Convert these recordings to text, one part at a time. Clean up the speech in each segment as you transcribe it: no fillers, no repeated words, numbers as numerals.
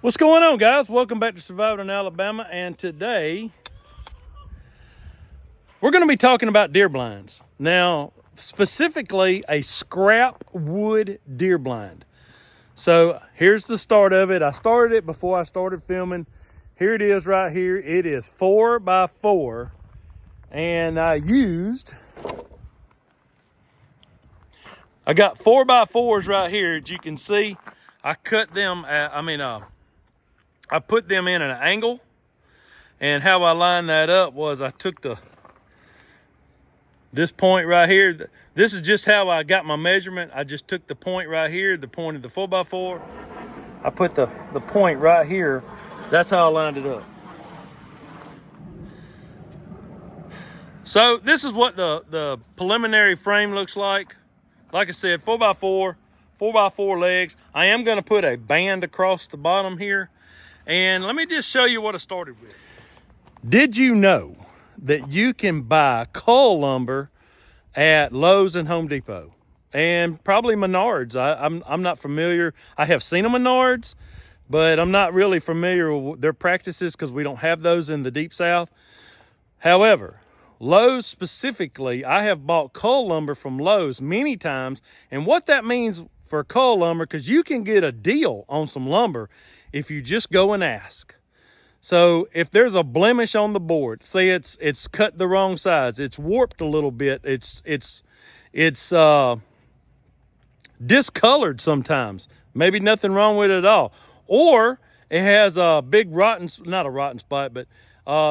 What's going on, guys? Welcome back to Surviving in Alabama, and today we're going to be talking about deer blinds. Now, specifically a scrap wood deer blind. So here's the start of it. I started it before I started filming. Here it is right here. It is 4x4, and I got 4x4s right here. As you can see, I cut them I put them in an angle, and how I lined that up was I took this point right here. This is just how I got my measurement. I just took the point right here, the point of the 4x4. I put the point right here. That's how I lined it up. So this is what the preliminary frame looks like. Like I said, 4x4, 4x4 legs. I am going to put a band across the bottom here. And let me just show you what I started with. Did you know that you can buy cull lumber at Lowe's and Home Depot? And probably Menards. I'm not familiar. I have seen a Menards, but I'm not really familiar with their practices because we don't have those in the Deep South. However, Lowe's specifically, I have bought cull lumber from Lowe's many times. And what that means for cull lumber, because you can get a deal on some lumber if you just go and ask. So if there's a blemish on the board, say it's cut the wrong size, it's warped a little bit, it's discolored sometimes, maybe nothing wrong with it at all, or it has a big not a rotten spot, but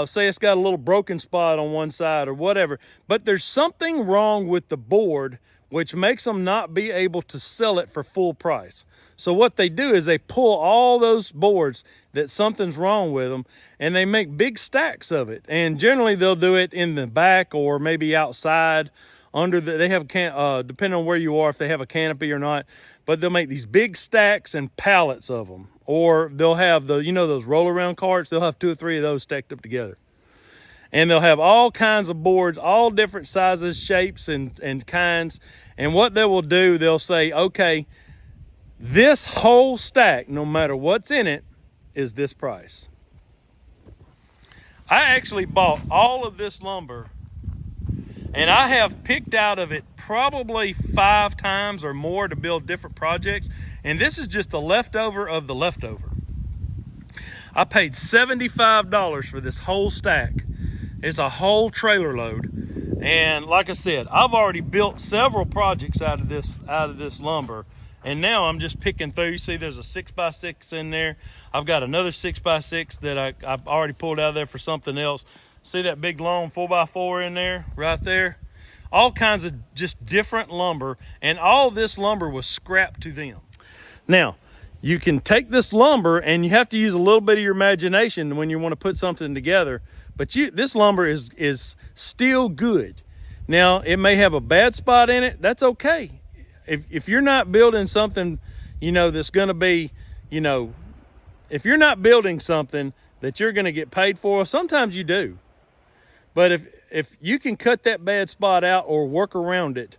say it's got a little broken spot on one side or whatever, but there's something wrong with the board which makes them not be able to sell it for full price. So what they do is they pull all those boards that something's wrong with them, and they make big stacks of it. And generally they'll do it in the back or maybe outside under they have depending on where you are, if they have a canopy or not, but they'll make these big stacks and pallets of them. Or they'll have those roll around carts, they'll have 2 or 3 of those stacked up together. And they'll have all kinds of boards, all different sizes, shapes, and kinds. And what they will do, they'll say, okay, this whole stack, no matter what's in it, is this price. I actually bought all of this lumber, and I have picked out of it probably 5 times or more to build different projects. And this is just the leftover of the leftover. I paid $75 for this whole stack. It's a whole trailer load. And like I said, I've already built several projects out of this lumber. And now I'm just picking through. You see there's a 6x6 in there. I've got another 6x6 that I've already pulled out of there for something else. See that big long 4x4 in there, right there? All kinds of just different lumber. And all this lumber was scrapped to them. Now, you can take this lumber, and you have to use a little bit of your imagination when you want to put something together. But this lumber is still good. Now, it may have a bad spot in it. That's okay. If you're not building something, that's going to be, if you're not building something that you're going to get paid for, sometimes you do. But if you can cut that bad spot out or work around it,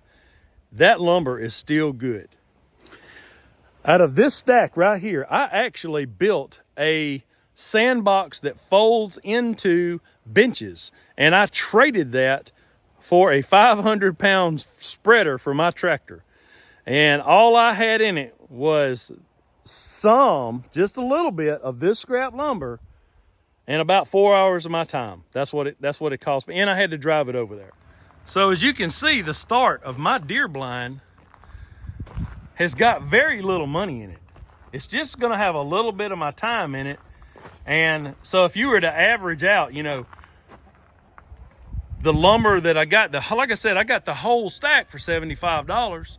that lumber is still good. Out of this stack right here, I actually built a sandbox that folds into benches, and I traded that for a 500-pound spreader for my tractor. And all I had in it was just a little bit of this scrap lumber and about 4 hours of my time. That's what it cost me. And I had to drive it over there. So as you can see, the start of my deer blind has got very little money in it. It's just going to have a little bit of my time in it. And so if you were to average out, the lumber that I got, like I said, I got the whole stack for $75.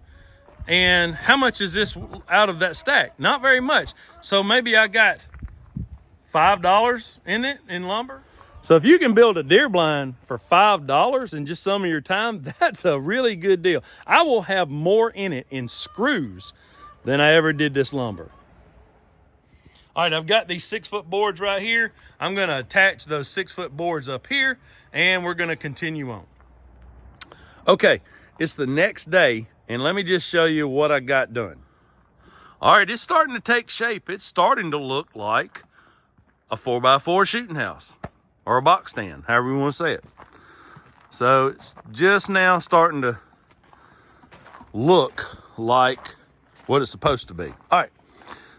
And how much is this out of that stack? Not very much. So maybe I got $5 in it in lumber. So if you can build a deer blind for $5 in just some of your time, that's a really good deal. I will have more in it in screws than I ever did this lumber. All right, I've got these 6-foot boards right here. I'm going to attach those 6-foot boards up here, and we're going to continue on. Okay, it's the next day, and let me just show you what I got done. All right, it's starting to take shape. It's starting to look like a 4x4 shooting house or a box stand, however you want to say it. So it's just now starting to look like what it's supposed to be. All right,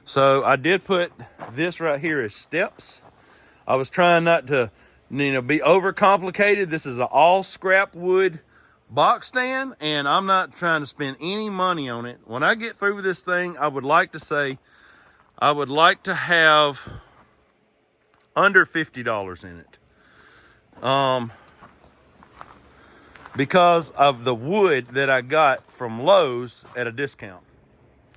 so I did put this right here as steps. I was trying not to, be overcomplicated. This is an all scrap wood box stand, and I'm not trying to spend any money on it. When I get through with this thing, I would like to have under $50 in it. Because of the wood that I got from Lowe's at a discount.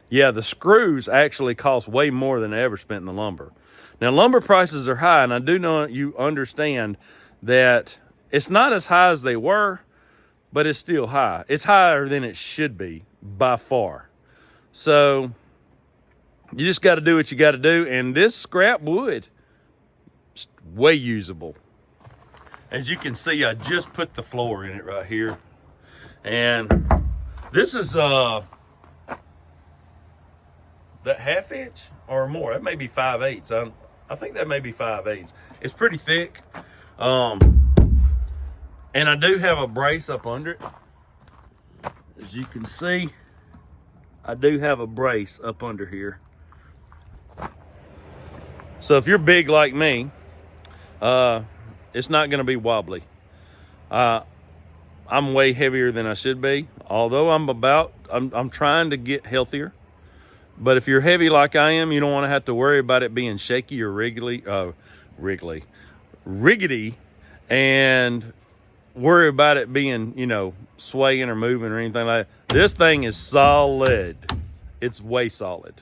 Yeah, the screws actually cost way more than I ever spent in the lumber. Now, lumber prices are high, and I do know you understand that it's not as high as they were, but it's still high. It's higher than it should be by far. So you just got to do what you got to do. And this scrap wood is way usable. As you can see, I just put the floor in it right here. And this is that 1/2 inch or more. That may be 5/8. I think that may be 5/8. It's pretty thick. And I do have a brace up under it. As you can see, I do have a brace up under here. So if you're big like me, it's not gonna be wobbly. I'm way heavier than I should be, although I'm trying to get healthier. But if you're heavy like I am, you don't wanna have to worry about it being shaky or riggedy, and worry about it being, swaying or moving or anything like that. This thing is solid. It's way solid.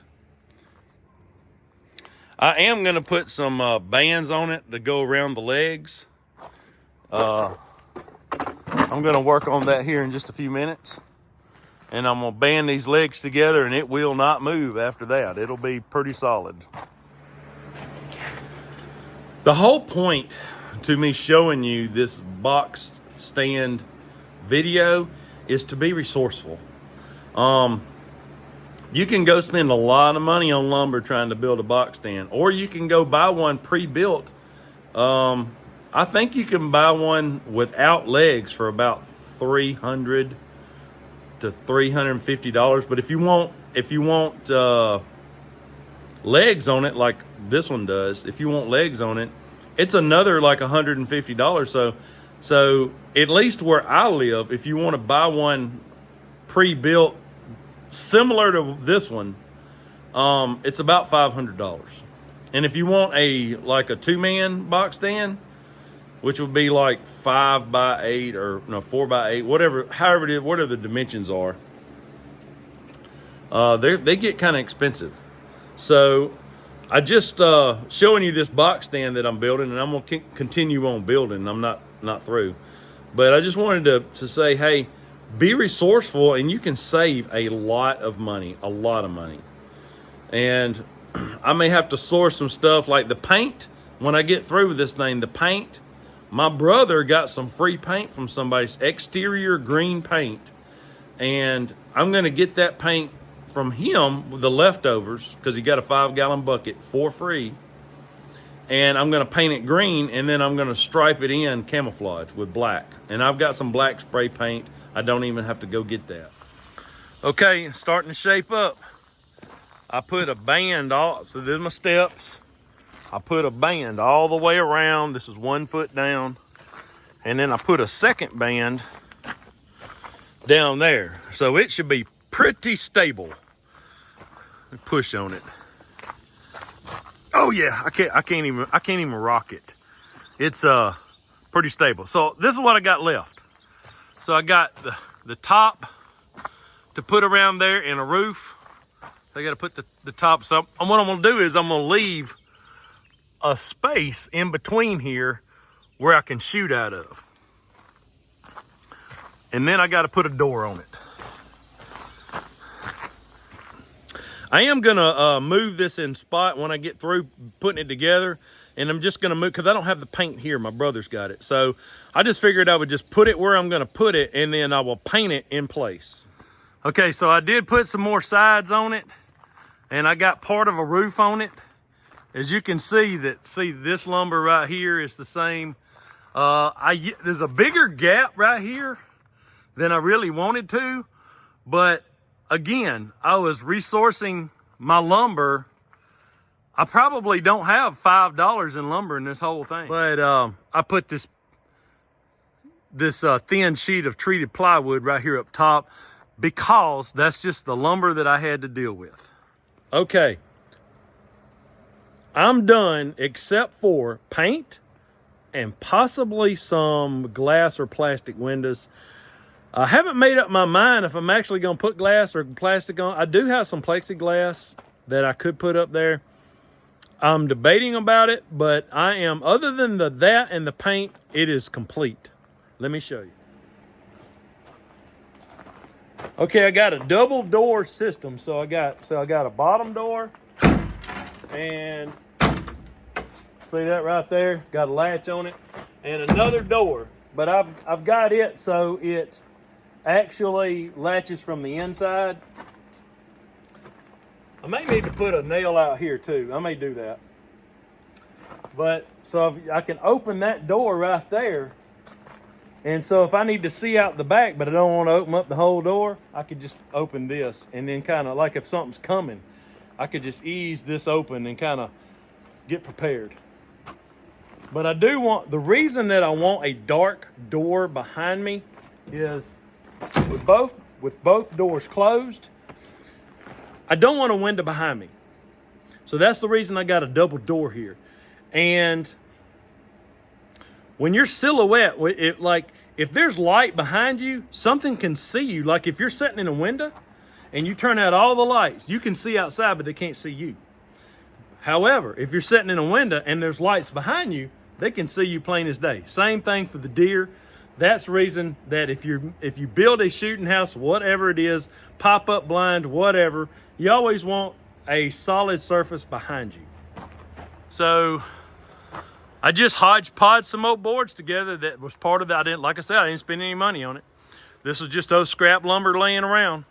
I am gonna put some bands on it to go around the legs. I'm gonna work on that here in just a few minutes. And I'm gonna band these legs together, and it will not move after that. It'll be pretty solid. The whole point to me showing you this box stand video is to be resourceful. You can go spend a lot of money on lumber trying to build a box stand, or you can go buy one pre-built. I think you can buy one without legs for about $300 to $350. But if you want legs on it, like this one does, if you want legs on it, it's another like $150. So at least where I live, if you want to buy one pre-built similar to this one, it's about $500. And if you want a 2-man box stand, which would be like 5x8 or 4x8, whatever the dimensions are, they get kind of expensive. So I just showing you this box stand that I'm building, and I'm gonna continue on building. I'm not through, but I just wanted to say, hey, be resourceful, and you can save a lot of money. And I may have to source some stuff like the paint when I get through with this thing. The paint, my brother got some free paint from somebody's exterior green paint, and I'm gonna get that paint from him with the leftovers, because he got a 5-gallon bucket for free. And I'm gonna paint it green, and then I'm gonna stripe it in camouflage with black. And I've got some black spray paint. I don't even have to go get that. Okay, starting to shape up. I put a band so there's my steps. I put a band all the way around. This is 1 foot down. And then I put a second band down there. So it should be pretty stable. Let me push on it. Oh yeah, I can't even rock it. It's pretty stable. So this is what I got left. So I got the top to put around there and a roof. I got to put the top. So what I'm gonna do is I'm gonna leave a space in between here where I can shoot out of. And then I got to put a door on it. I am gonna move this in spot when I get through putting it together, and I'm just gonna move because I don't have the paint here. My brother's got it, so I just figured I would just put it where I'm gonna put it, and then I will paint it in place. Okay, so I did put some more sides on it. and I got part of a roof on it. As you can see, this lumber right here is the same. There's a bigger gap right here than I really wanted to, but again, I was resourcing my lumber. I probably don't have $5 in lumber in this whole thing, but I put this thin sheet of treated plywood right here up top because that's just the lumber that I had to deal with. Okay, I'm done except for paint and possibly some glass or plastic windows. I haven't made up my mind if I'm actually going to put glass or plastic on. I do have some plexiglass that I could put up there. I'm debating about it, but I am, other than that and the paint, it is complete. Let me show you. Okay, I got a double door system. So I got a bottom door, and see that right there? Got a latch on it, and another door. But I've got it so it actually latches from the inside. I may need to put a nail out here too. I may do that. But so I can open that door right there. And so if I need to see out the back, but I don't want to open up the whole door, I could just open this, and then kind of like if something's coming, I could just ease this open and kind of get prepared. But I do want, the reason that I want a dark door behind me is with both doors closed, I don't want a window behind me. So that's the reason I got a double door here. And when you're silhouette, if there's light behind you, something can see you. Like if you're sitting in a window and you turn out all the lights, you can see outside, but they can't see you. However, if you're sitting in a window and there's lights behind you, they can see you plain as day. Same thing for the deer. That's the reason that if you build a shooting house, whatever it is, pop-up blind, whatever, you always want a solid surface behind you. So I just hodgepodged some old boards together that was part of that. Like I said, I didn't spend any money on it. This was just those scrap lumber laying around.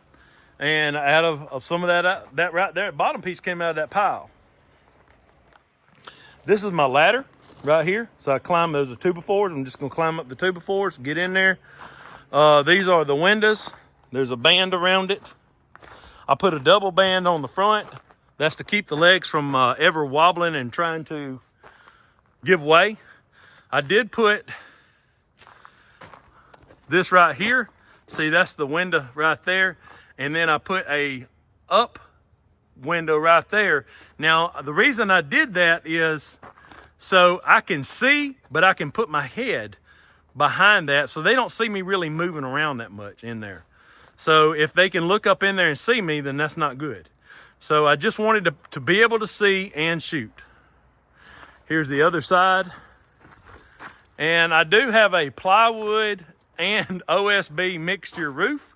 And out of some of that right there, bottom piece came out of that pile. This is my ladder right here. So I climb, those are 2x4s. I'm just gonna climb up the 2x4s, get in there. These are the windows. There's a band around it. I put a double band on the front. That's to keep the legs from ever wobbling and trying to give way. I did put this right here. See, that's the window right there. And then I put a up window right there. Now, the reason I did that is so I can see, but I can put my head behind that so they don't see me really moving around that much in there. So if they can look up in there and see me, then that's not good. So I just wanted to be able to see and shoot. Here's the other side. And I do have a plywood and OSB mixture roof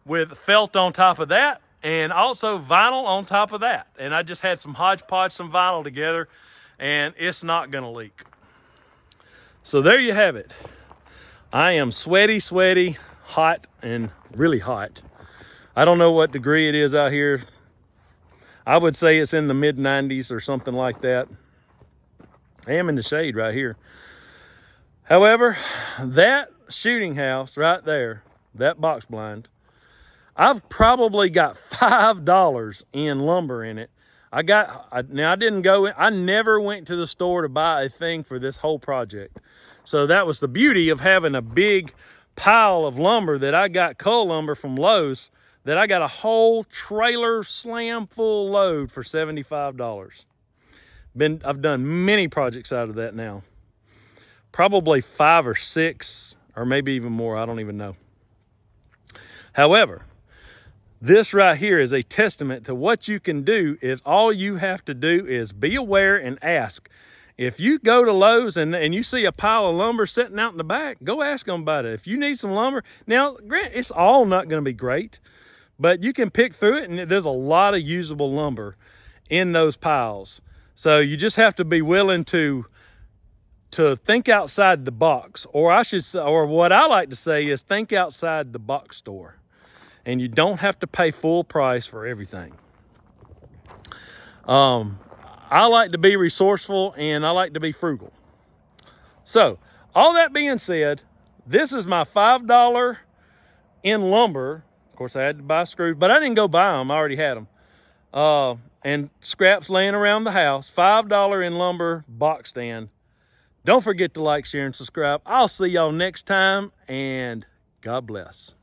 with felt on top of that, and also vinyl on top of that. And I just had some hodgepodge, some vinyl together, and it's not gonna leak. So there you have it. I am sweaty, hot, and really hot. I don't know what degree it is out here. I would say it's in the mid 90s or something like that. I am in the shade right here. However, that shooting house right there, that box blind, I've probably got $5 in lumber in it. I never went to the store to buy a thing for this whole project. So that was the beauty of having a big pile of lumber that I got, cull lumber from Lowe's, that I got a whole trailer slam full load for $75. I've done many projects out of that now. Probably 5 or 6, or maybe even more, I don't even know. However, this right here is a testament to what you can do. Is all you have to do is be aware and ask. If you go to Lowe's and you see a pile of lumber sitting out in the back, go ask them about it. If you need some lumber, now, granted, it's all not going to be great, but you can pick through it, and there's a lot of usable lumber in those piles. So you just have to be willing to think outside the box, or I should say, or what I like to say is think outside the box store. And you don't have to pay full price for everything. I like to be resourceful and I like to be frugal. So, all that being said, this is my $5 in lumber. Of course, I had to buy screws, but I didn't go buy them. I already had them. And scraps laying around the house. $5 in lumber box stand. Don't forget to like, share, and subscribe. I'll see y'all next time, and God bless.